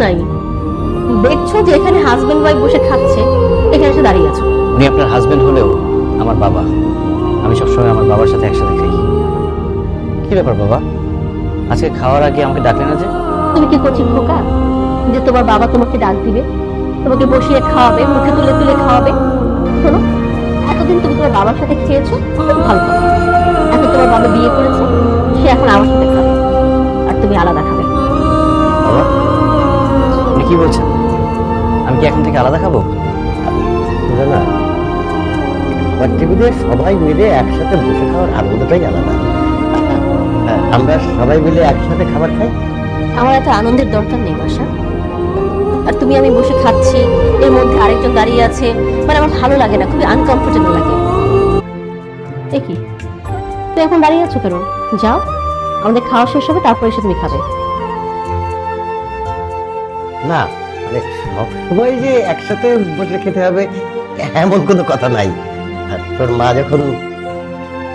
নাই? দেখছো যে এখানে হাজবেন্ড ওয়াইফ বসে খাচ্ছে, এখানে এসে দাঁড়িয়ে আছো। উনি আপনার হাজবেন্ড হলেও আমার বাবা। আমি সবসময় আমার বাবার সাথে একসাথে খাই। কি ব্যাপার বাবা, আজকে খাওয়ার আগে আমাকে ডাকলে না যে? তুমি কি করছি খোকা, যে তোমার বাবা তোমাকে ডাক দিবে, তোমাকে বসিয়ে খাওয়াবে, মুখে তুলে তুলে খাওয়াবে? শোনো, এতদিন তুমি তোমার বাবার সাথে খেয়েছো, খুব ভালো কথা। এখন তোমার বাবা বিয়ে করেছে, সে এখন আমার সাথে খাবে, আর তুমি আলাদা খাবে। বাবা, আপনি কি বলছেন? আমি কি এখন থেকে আলাদা খাবো? না, খাবার টেবিলে সবাই মিলে একসাথে বসে খাওয়ার আনন্দটাই আলাদা। আমরা সবাই মিলে একসাথে খাবার খাই। আমার এত আনন্দের দরকার নেই বাসা। আর তুমি আমি বসে খাচ্ছি, এর মধ্যে আরেকজন দাঁড়িয়ে আছে, মানে আমার ভালো লাগে না, খুবই আনকমফোর্টেবল লাগে। এ কি, তুমি এখন দাঁড়িয়ে আছো কেন? যাও, আমাদের খাওয়া শেষ হবে, তারপর এসে তুমি খাবে। না, মানে সবসময় যে একসাথে বসে খেতে হবে এমন কোনো কথা নাই। আর তোর মা যখন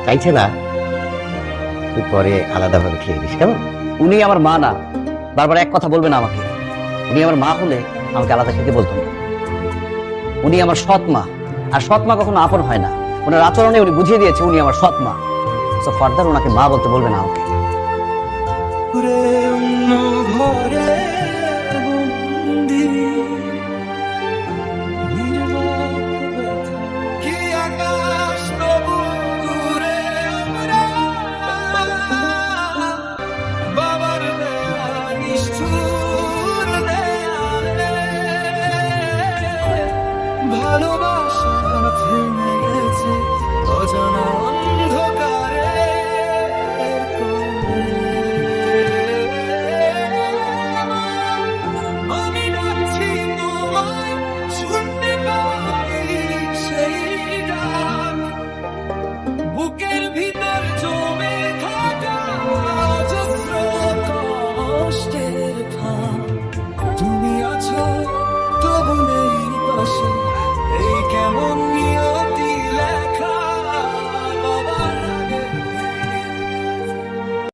চাইছে না, তুই পরে আলাদাভাবে খেয়ে দিস, কেমন? উনি আমার মা না, বারবার এক কথা বলবেন আমাকে। উনি আমার মা হলে আমাকে আলাদা খেতে বলতেন না। উনি আমার সৎ মা, আর সৎ মা কখনো আপন হয় না। ওনার আচরণে উনি বুঝিয়ে দিয়েছে উনি আমার সৎ মা। সো ফার্দার ওনাকে মা বলতে বলবে না আমাকে। ভালোবাসা থেমে গেছে অজানা অন্ধকারে আমি ডাকছি তোমায়, শুনতে পাই সেই ডাক বুকের ভিতর